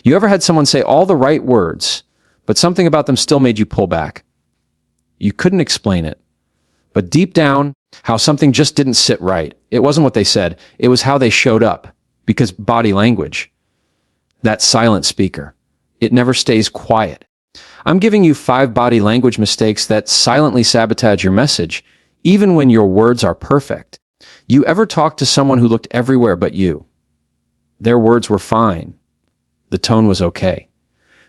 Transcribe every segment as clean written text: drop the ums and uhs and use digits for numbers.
You ever had someone say all the right words, but something about them still made you pull back? You couldn't explain it, but deep down, how something just didn't sit right. It wasn't what they said. It was how they showed up. Because body language, that silent speaker, it never stays quiet. I'm giving you 5 body language mistakes that silently sabotage your message, even when your words are perfect. You ever talked to someone who looked everywhere but you? Their words were fine. The tone was okay.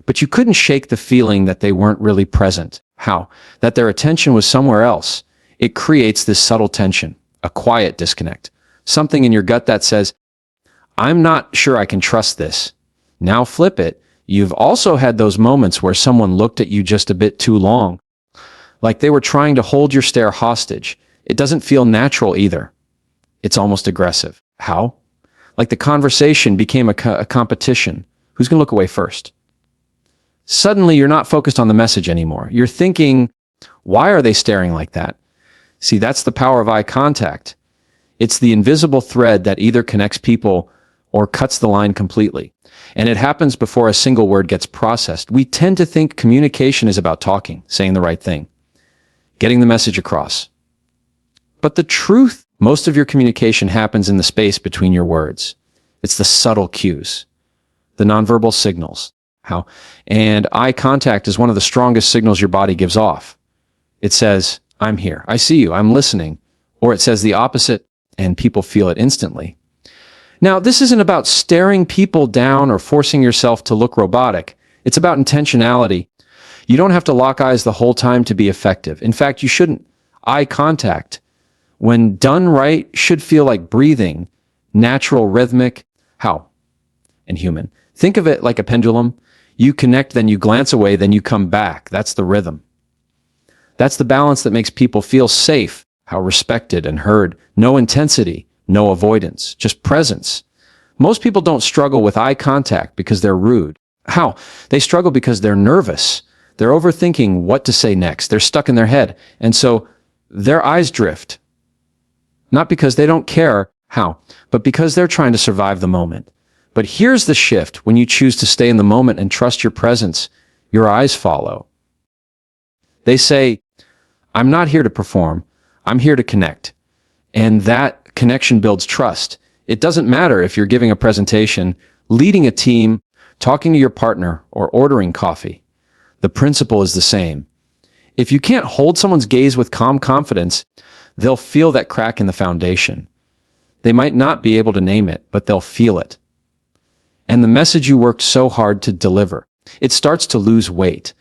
But you couldn't shake the feeling that they weren't really present. How? That their attention was somewhere else. It creates this subtle tension, a quiet disconnect. Something in your gut that says, I'm not sure I can trust this. Now flip it. You've also had those moments where someone looked at you just a bit too long, like they were trying to hold your stare hostage. It doesn't feel natural either. It's almost aggressive. How? Like the conversation became a competition. Who's going to look away first? Suddenly, you're not focused on the message anymore. You're thinking, why are they staring like that? See, that's the power of eye contact. It's the invisible thread that either connects people or cuts the line completely. And it happens before a single word gets processed. We tend to think communication is about talking, saying the right thing, getting the message across. But the truth, most of your communication happens in the space between your words. It's the subtle cues, the nonverbal signals. How? And eye contact is one of the strongest signals your body gives off. It says, I'm here, I see you, I'm listening. Or it says the opposite, and people feel it instantly. Now, this isn't about staring people down or forcing yourself to look robotic. It's about intentionality. You don't have to lock eyes the whole time to be effective. In fact, you shouldn't. Eye contact, when done right, should feel like breathing, natural, rhythmic, how? And human. Think of it like a pendulum. You connect, then you glance away, then you come back. That's the rhythm. That's the balance that makes people feel safe, how respected and heard. No intensity, no avoidance, just presence. Most people don't struggle with eye contact because they're rude. How? They struggle because they're nervous. They're overthinking what to say next. They're stuck in their head. And so their eyes drift. Not because they don't care how, but because they're trying to survive the moment. But here's the shift. When you choose to stay in the moment and trust your presence, your eyes follow. They say, I'm not here to perform. I'm here to connect. And that connection builds trust. It doesn't matter if you're giving a presentation, leading a team, talking to your partner, or ordering coffee. The principle is the same. If you can't hold someone's gaze with calm confidence, they'll feel that crack in the foundation. They might not be able to name it, but they'll feel it. And the message you worked so hard to deliver, it starts to lose weight.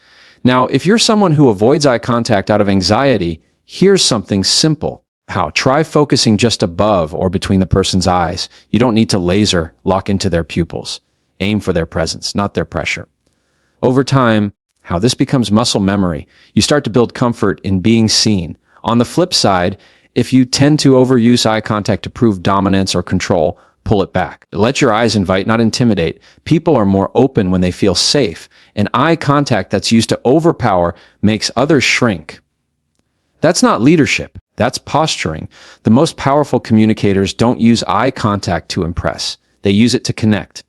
Now, if you're someone who avoids eye contact out of anxiety, here's something simple. How? Try focusing just above or between the person's eyes. You don't need to laser lock into their pupils. Aim for their presence, not their pressure. Over time, how this becomes muscle memory. You start to build comfort in being seen. On the flip side, if you tend to overuse eye contact to prove dominance or control, pull it back. Let your eyes invite, not intimidate. People are more open when they feel safe. And eye contact that's used to overpower makes others shrink. That's not leadership. That's posturing. The most powerful communicators don't use eye contact to impress. They use it to connect.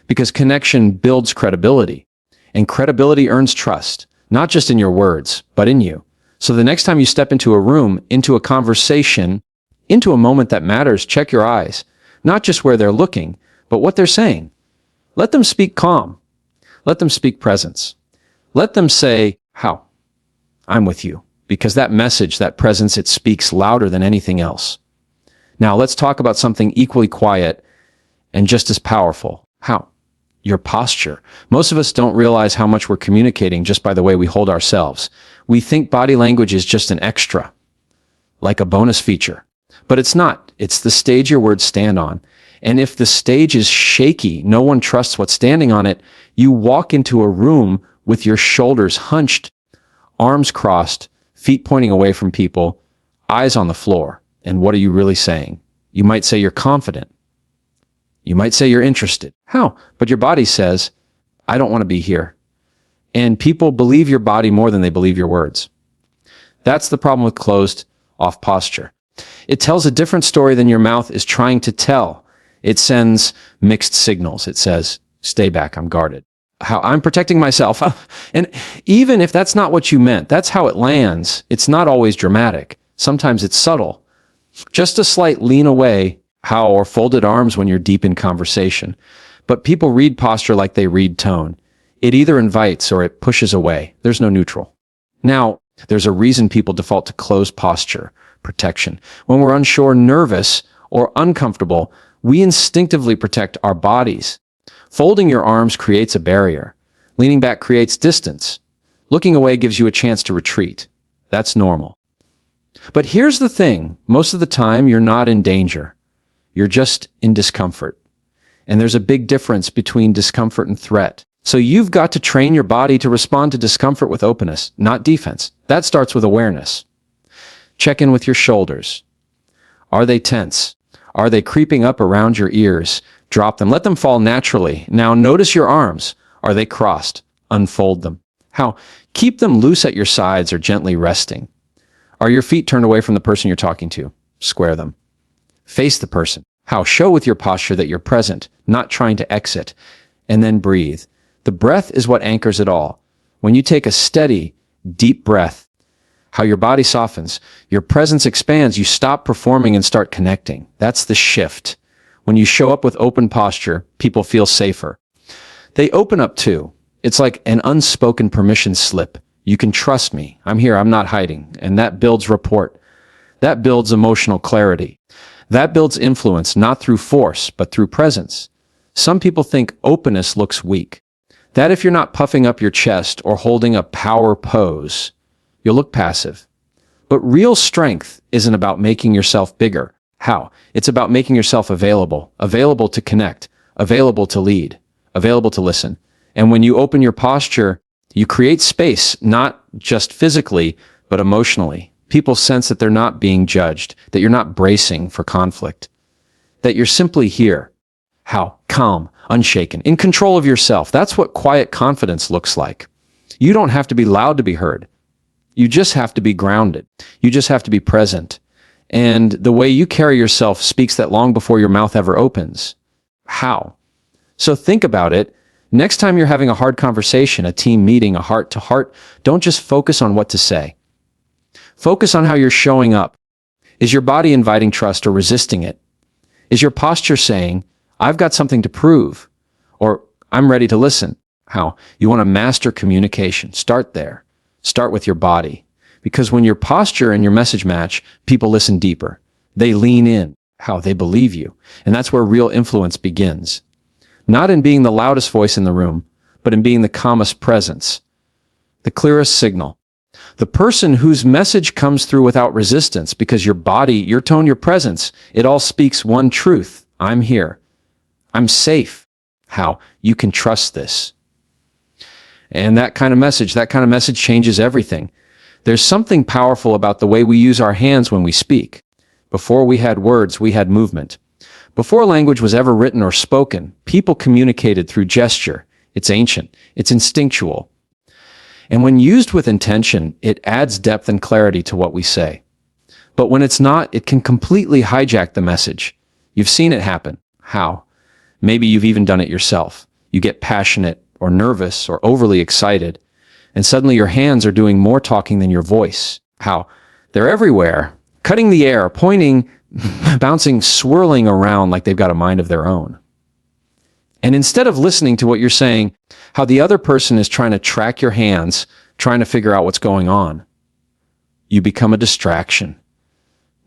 Because connection builds credibility. And credibility earns trust, not just in your words, but in you. So the next time you step into a room, into a conversation, into a moment that matters, check your eyes. Not just where they're looking, but what they're saying. Let them speak calm. Let them speak presence. Let them say, how? I'm with you. Because that message, that presence, it speaks louder than anything else. Now let's talk about something equally quiet and just as powerful. How? Your posture. Most of us don't realize how much we're communicating just by the way we hold ourselves. We think body language is just an extra, like a bonus feature. But it's not. It's the stage your words stand on. And if the stage is shaky, no one trusts what's standing on it, you walk into a room with your shoulders hunched, arms crossed, feet pointing away from people, eyes on the floor. And what are you really saying? You might say you're confident. You might say you're interested. How? But your body says, I don't want to be here. And people believe your body more than they believe your words. That's the problem with closed off posture. It tells a different story than your mouth is trying to tell. It sends mixed signals. It says, Stay back, I'm guarded. How I'm protecting myself. And even if that's not what you meant, that's how it lands. It's not always dramatic. Sometimes it's subtle. Just a slight lean away, or folded arms when you're deep in conversation. But people read posture like they read tone. It either invites or it pushes away. There's no neutral. Now, there's a reason people default to closed posture, protection. When we're unsure, nervous, or uncomfortable, we instinctively protect our bodies. Folding your arms creates a barrier. Leaning back creates distance. Looking away gives you a chance to retreat. That's normal. But here's the thing. Most of the time, you're not in danger. You're just in discomfort. And there's a big difference between discomfort and threat. So you've got to train your body to respond to discomfort with openness, not defense. That starts with awareness. Check in with your shoulders. Are they tense? Are they creeping up around your ears? Drop them. Let them fall naturally. Now notice your arms. Are they crossed? Unfold them. How? Keep them loose at your sides or gently resting. Are your feet turned away from the person you're talking to? Square them. Face the person. How? Show with your posture that you're present, not trying to exit. And then breathe. The breath is what anchors it all. When you take a steady, deep breath, how your body softens, your presence expands, you stop performing and start connecting. That's the shift. When you show up with open posture, people feel safer. They open up too. It's like an unspoken permission slip. You can trust me. I'm here. I'm not hiding. And that builds rapport. That builds emotional clarity. That builds influence, not through force, but through presence. Some people think openness looks weak. That if you're not puffing up your chest or holding a power pose, you'll look passive. But real strength isn't about making yourself bigger. How? It's about making yourself available to connect, available to lead, available to listen. And when you open your posture, you create space, not just physically, but emotionally. People sense that they're not being judged, that you're not bracing for conflict, that you're simply here. How? Calm, unshaken, in control of yourself. That's what quiet confidence looks like. You don't have to be loud to be heard. You just have to be grounded. You just have to be present. And the way you carry yourself speaks that long before your mouth ever opens. How? So think about it. Next time you're having a hard conversation, a team meeting, a heart-to-heart, don't just focus on what to say. Focus on how you're showing up. Is your body inviting trust or resisting it? Is your posture saying, I've got something to prove, or I'm ready to listen? How? You want to master communication. Start there. Start with your body. Because when your posture and your message match, people listen deeper. They lean in. How? They believe you. And that's where real influence begins. Not in being the loudest voice in the room, but in being the calmest presence, the clearest signal. The person whose message comes through without resistance, because your body, your tone, your presence, it all speaks one truth. I'm here. I'm safe. How? You can trust this. And that kind of message changes everything. There's something powerful about the way we use our hands when we speak. Before we had words, we had movement. Before language was ever written or spoken, people communicated through gesture. It's ancient. It's instinctual. And when used with intention, it adds depth and clarity to what we say. But when it's not, it can completely hijack the message. You've seen it happen. How? Maybe you've even done it yourself. You get passionate or nervous or overly excited, and suddenly your hands are doing more talking than your voice. How? They're everywhere, cutting the air, pointing, bouncing, swirling around like they've got a mind of their own. And instead of listening to what you're saying, how the other person is trying to track your hands, trying to figure out what's going on, you become a distraction.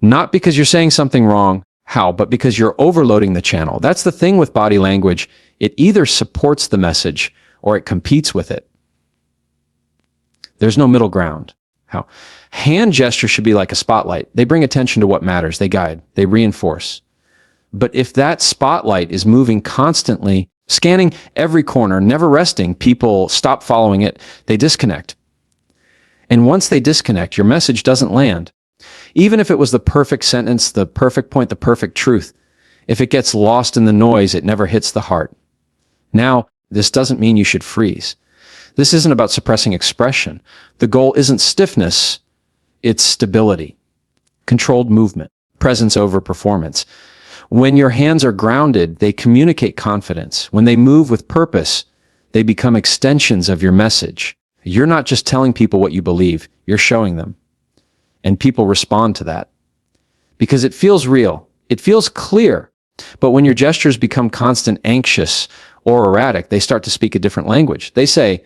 Not because you're saying something wrong, how, but because you're overloading the channel. That's the thing with body language. It either supports the message or it competes with it. There's no middle ground. How? Hand gestures should be like a spotlight. They bring attention to what matters. They guide. They reinforce. But if that spotlight is moving constantly, scanning every corner, never resting, people stop following it. They disconnect. And once they disconnect, your message doesn't land. Even if it was the perfect sentence, the perfect point, the perfect truth, if it gets lost in the noise, it never hits the heart. Now, this doesn't mean you should freeze. This isn't about suppressing expression. The goal isn't stiffness, it's stability, controlled movement, presence over performance. When your hands are grounded, they communicate confidence. When they move with purpose, they become extensions of your message. You're not just telling people what you believe, you're showing them. And people respond to that. Because it feels real. It feels clear. But when your gestures become constant, anxious, or erratic, they start to speak a different language. They say,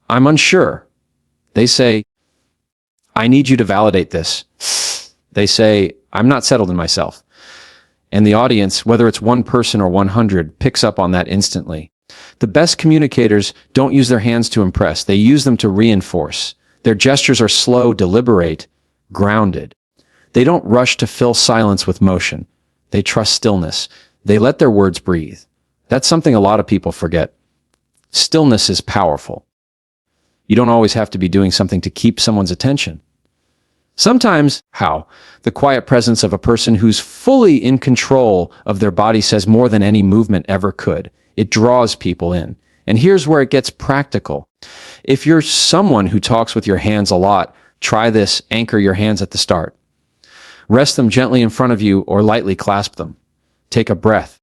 I'm unsure. They say, I need you to validate this. They say, I'm not settled in myself. And the audience, whether it's one person or 100, picks up on that instantly. The best communicators don't use their hands to impress. They use them to reinforce. Their gestures are slow, deliberate, grounded. They don't rush to fill silence with motion. They trust stillness. They let their words breathe. That's something a lot of people forget. Stillness is powerful. You don't always have to be doing something to keep someone's attention. Sometimes, the quiet presence of a person who's fully in control of their body says more than any movement ever could. It draws people in. And here's where it gets practical. If you're someone who talks with your hands a lot, try this. Anchor your hands at the start. Rest them gently in front of you or lightly clasp them. Take a breath.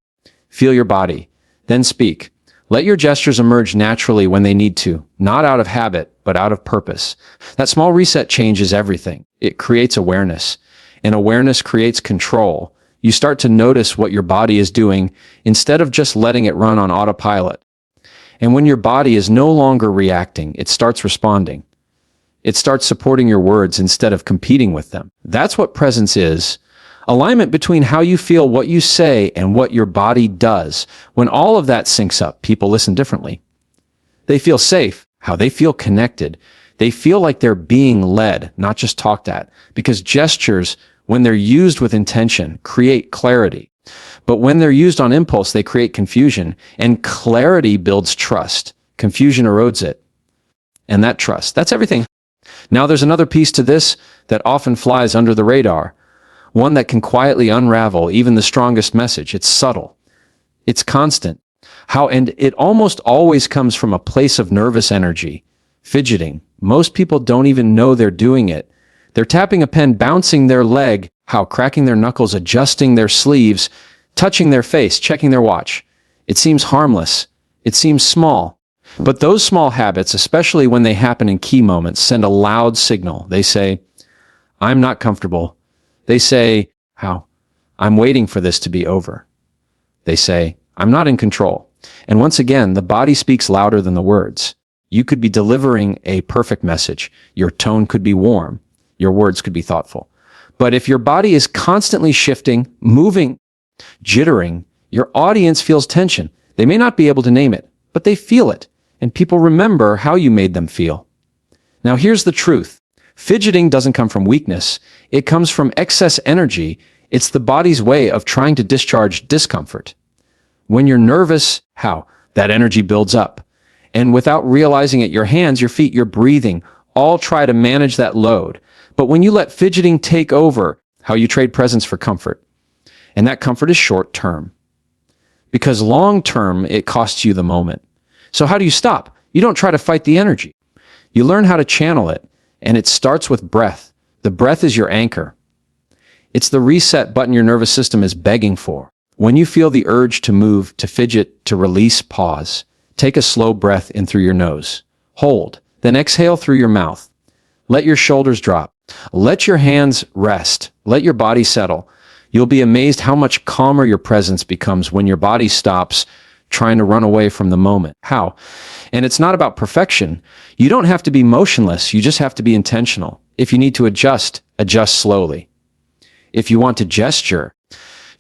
Feel your body. Then speak. Let your gestures emerge naturally when they need to, not out of habit, but out of purpose. That small reset changes everything. It creates awareness, and awareness creates control. You start to notice what your body is doing instead of just letting it run on autopilot. And when your body is no longer reacting, it starts responding. It starts supporting your words instead of competing with them. That's what presence is. Alignment between how you feel, what you say, and what your body does. When all of that syncs up, people listen differently. They feel safe. They feel connected. They feel like they're being led, not just talked at. Because gestures, when they're used with intention, create clarity. But when they're used on impulse, they create confusion. And clarity builds trust. Confusion erodes it. And that trust, that's everything. Now there's another piece to this that often flies under the radar. One that can quietly unravel even the strongest message. It's subtle. It's constant. And it almost always comes from a place of nervous energy. Fidgeting. Most people don't even know they're doing it. They're tapping a pen, bouncing their leg, cracking their knuckles, adjusting their sleeves, touching their face, checking their watch. It seems harmless. It seems small. But those small habits, especially when they happen in key moments, send a loud signal. They say, I'm not comfortable. They say, I'm waiting for this to be over. They say, I'm not in control. And once again, the body speaks louder than the words. You could be delivering a perfect message. Your tone could be warm. Your words could be thoughtful. But if your body is constantly shifting, moving, jittering, your audience feels tension. They may not be able to name it, but they feel it. And people remember how you made them feel. Now here's the truth. Fidgeting doesn't come from weakness. It comes from excess energy. It's the body's way of trying to discharge discomfort. When you're nervous, that energy builds up. And without realizing it, your hands, your feet, your breathing, all try to manage that load. But when you let fidgeting take over, you trade presence for comfort. And that comfort is short term. Because long term, it costs you the moment. So how do you stop? You don't try to fight the energy. You learn how to channel it. And it starts with breath. The breath is your anchor. It's the reset button your nervous system is begging for. When you feel the urge to move, to fidget, to release, pause. Take a slow breath in through your nose. Hold. Then exhale through your mouth. Let your shoulders drop. Let your hands rest. Let your body settle. You'll be amazed how much calmer your presence becomes when your body stops trying to run away from the moment. And it's not about perfection. You don't have to be motionless. You just have to be intentional. If you need to adjust, adjust slowly. If you want to gesture,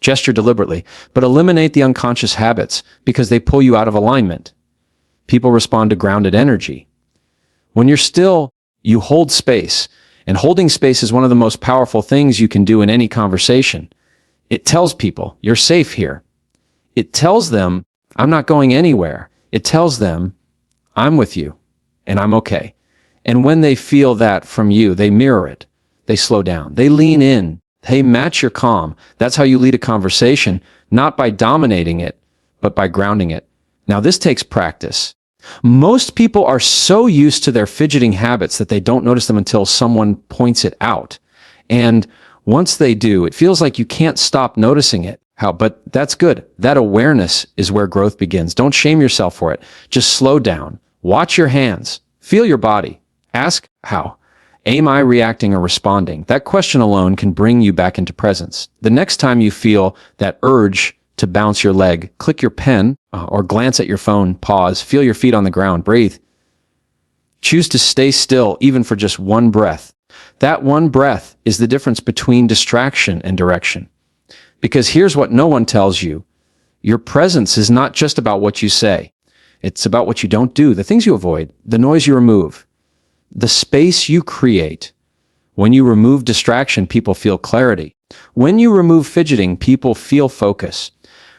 gesture deliberately, but eliminate the unconscious habits because they pull you out of alignment. People respond to grounded energy. When you're still, you hold space. And holding space is one of the most powerful things you can do in any conversation. It tells people, you're safe here. It tells them, I'm not going anywhere. It tells them, I'm with you, and I'm okay. And when they feel that from you, they mirror it. They slow down. They lean in. They match your calm. That's how you lead a conversation, not by dominating it, but by grounding it. Now, this takes practice. Most people are so used to their fidgeting habits that they don't notice them until someone points it out. And once they do, it feels like you can't stop noticing it. But that's good. That awareness is where growth begins. Don't shame yourself for it. Just slow down. Watch your hands. Feel your body. Ask how. Am I reacting or responding? That question alone can bring you back into presence. The next time you feel that urge to bounce your leg, click your pen or glance at your phone, pause, feel your feet on the ground, breathe. Choose to stay still even for just one breath. That one breath is the difference between distraction and direction. Because here's what no one tells you. Your presence is not just about what you say. It's about what you don't do, the things you avoid, the noise you remove, the space you create. When you remove distraction, people feel clarity. When you remove fidgeting, people feel focus.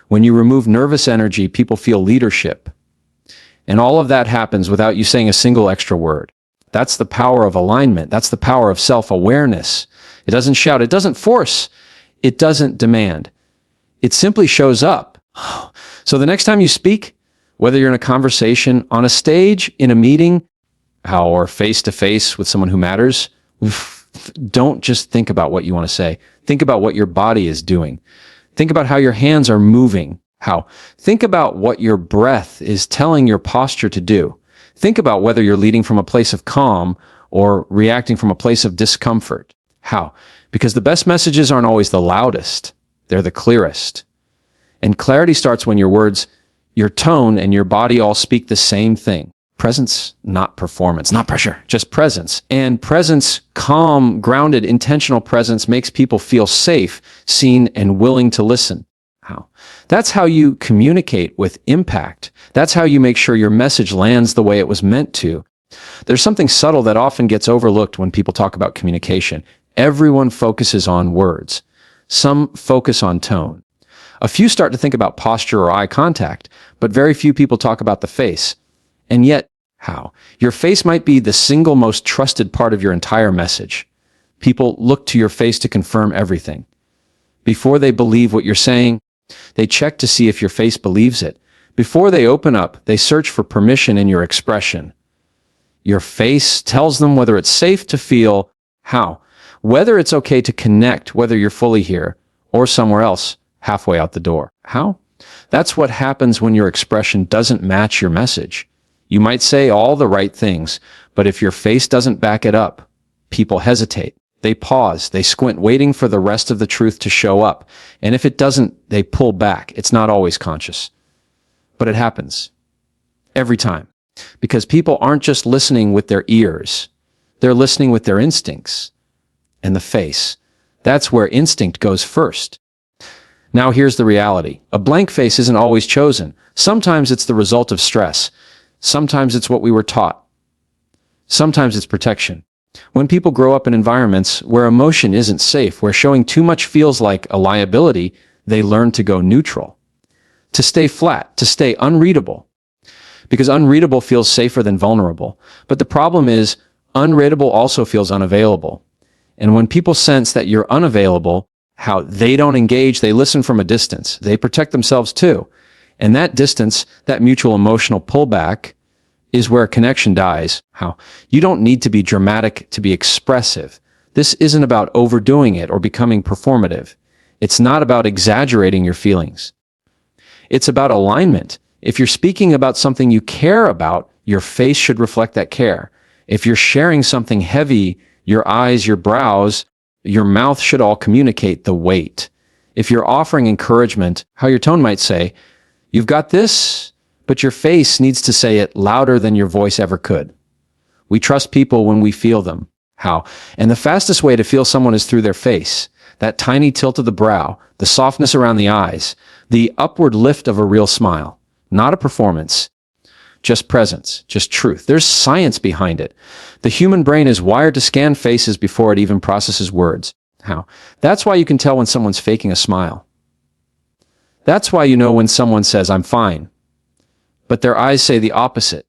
When you remove nervous energy, people feel leadership. And all of that happens without you saying a single extra word. That's the power of alignment. That's the power of self-awareness. It doesn't shout. It doesn't force. It doesn't demand. It simply shows up. So the next time you speak, whether you're in a conversation, on a stage, in a meeting, or face-to-face with someone who matters, don't just think about what you want to say. Think about what your body is doing. Think about how your hands are moving. Think about what your breath is telling your posture to do. Think about whether you're leading from a place of calm or reacting from a place of discomfort. Because the best messages aren't always the loudest. They're the clearest. And clarity starts when your words, your tone, and your body all speak the same thing. Presence, not performance, not pressure, just presence. And presence, calm, grounded, intentional presence makes people feel safe, seen, and willing to listen. That's how you communicate with impact. That's how you make sure your message lands the way it was meant to. There's something subtle that often gets overlooked when people talk about communication. Everyone focuses on words. Some focus on tone. A few start to think about posture or eye contact, but very few people talk about the face. And yet, your face might be the single most trusted part of your entire message. People look to your face to confirm everything. Before they believe what you're saying, they check to see if your face believes it. Before they open up, they search for permission in your expression. Your face tells them whether it's safe to feel, whether it's okay to connect, whether you're fully here or somewhere else, halfway out the door. That's what happens when your expression doesn't match your message. You might say all the right things, but if your face doesn't back it up, people hesitate. They pause, they squint, waiting for the rest of the truth to show up. And if it doesn't, they pull back. It's not always conscious, but it happens every time. Because people aren't just listening with their ears. They're listening with their instincts and the face. That's where instinct goes first. Now here's the reality. A blank face isn't always chosen. Sometimes it's the result of stress. Sometimes it's what we were taught. Sometimes it's protection. When people grow up in environments where emotion isn't safe, where showing too much feels like a liability, they learn to go neutral, to stay flat, to stay unreadable. Because unreadable feels safer than vulnerable. But the problem is, unreadable also feels unavailable. And when people sense that you're unavailable, they don't engage, they listen from a distance. They protect themselves too. And that distance, that mutual emotional pullback, is where connection dies. You don't need to be dramatic to be expressive. This isn't about overdoing it or becoming performative. It's not about exaggerating your feelings. It's about alignment. If you're speaking about something you care about, your face should reflect that care. If you're sharing something heavy, your eyes, your brows, your mouth should all communicate the weight. If you're offering encouragement, how your tone might say, "You've got this," but your face needs to say it louder than your voice ever could. We trust people when we feel them. And the fastest way to feel someone is through their face. That tiny tilt of the brow, the softness around the eyes, the upward lift of a real smile. Not a performance, just presence, just truth. There's science behind it. The human brain is wired to scan faces before it even processes words. That's why you can tell when someone's faking a smile. That's why you know when someone says, "I'm fine," but their eyes say the opposite.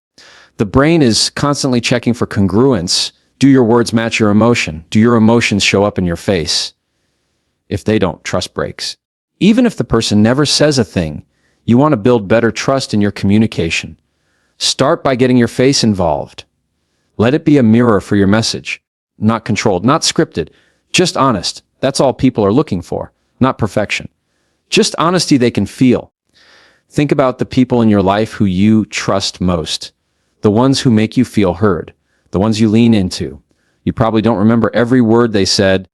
The brain is constantly checking for congruence. Do your words match your emotion? Do your emotions show up in your face? If they don't, trust breaks. Even if the person never says a thing, you want to build better trust in your communication. Start by getting your face involved. Let it be a mirror for your message. Not controlled, not scripted, just honest. That's all people are looking for, not perfection. Just honesty they can feel. Think about the people in your life who you trust most, the ones who make you feel heard, the ones you lean into. You probably don't remember every word they said,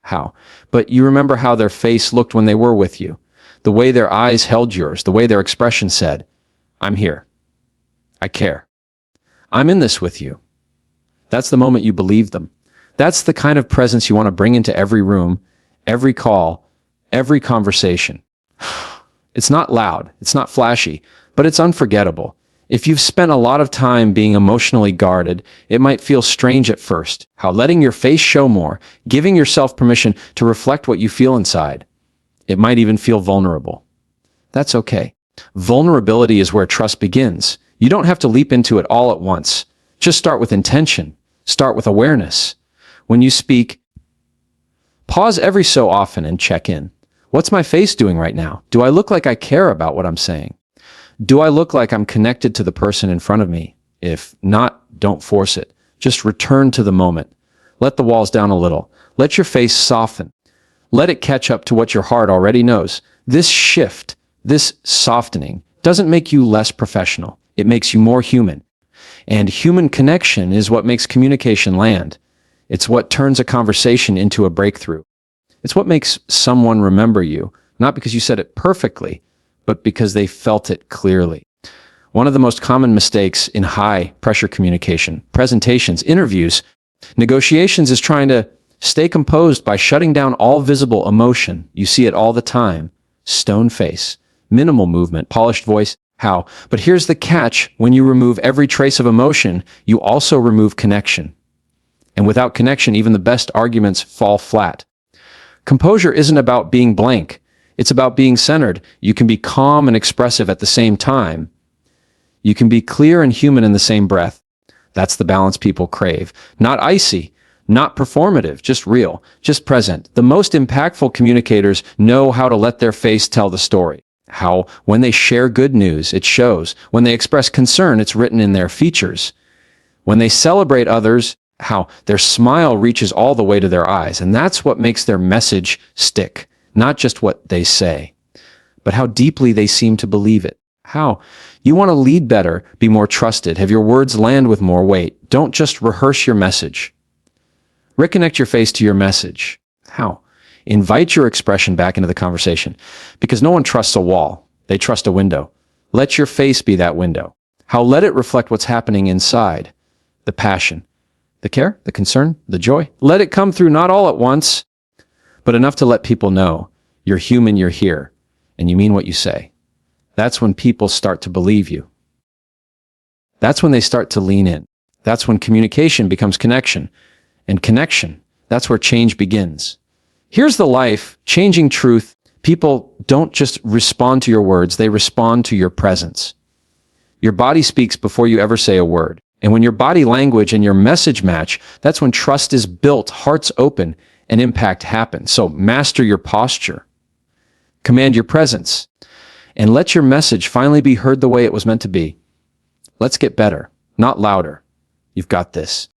but you remember how their face looked when they were with you, the way their eyes held yours, the way their expression said, "I'm here. I care. I'm in this with you." That's the moment you believe them. That's the kind of presence you want to bring into every room, every call, every conversation. It's not loud, it's not flashy, but it's unforgettable. If you've spent a lot of time being emotionally guarded, it might feel strange at first, how letting your face show more, giving yourself permission to reflect what you feel inside. It might even feel vulnerable. That's okay. Vulnerability is where trust begins. You don't have to leap into it all at once. Just start with intention. Start with awareness. When you speak, pause every so often and check in. What's my face doing right now? Do I look like I care about what I'm saying? Do I look like I'm connected to the person in front of me? If not, don't force it. Just return to the moment. Let the walls down a little. Let your face soften. Let it catch up to what your heart already knows. This shift, this softening, doesn't make you less professional. It makes you more human. And human connection is what makes communication land. It's what turns a conversation into a breakthrough. It's what makes someone remember you, not because you said it perfectly, but because they felt it clearly. One of the most common mistakes in high-pressure communication, presentations, interviews, negotiations is trying to stay composed by shutting down all visible emotion. You see it all the time. Stone face, minimal movement, polished voice. How? But here's the catch. When you remove every trace of emotion, you also remove connection. And without connection, even the best arguments fall flat. Composure isn't about being blank. It's about being centered. You can be calm and expressive at the same time. You can be clear and human in the same breath. That's the balance people crave. Not icy, not performative, just real, just present. The most impactful communicators know how to let their face tell the story. How, when they share good news, it shows. When they express concern, it's written in their features. When they celebrate others, how their smile reaches all the way to their eyes. And that's what makes their message stick. Not just what they say, but how deeply they seem to believe it. How? You want to lead better, be more trusted, have your words land with more weight. Don't just rehearse your message. Reconnect your face to your message. How? Invite your expression back into the conversation, because no one trusts a wall. They trust a window. Let your face be that window. How? Let it reflect what's happening inside. The passion, the care, the concern, the joy. Let it come through, not all at once, but enough to let people know you're human, you're here, and you mean what you say. That's when people start to believe you. That's when they start to lean in. That's when communication becomes connection. And connection, that's where change begins. Here's the life-changing truth. People don't just respond to your words, they respond to your presence. Your body speaks before you ever say a word. And when your body language and your message match, that's when trust is built, hearts open, and impact happens. So master your posture. Command your presence. And let your message finally be heard the way it was meant to be. Let's get better, not louder. You've got this.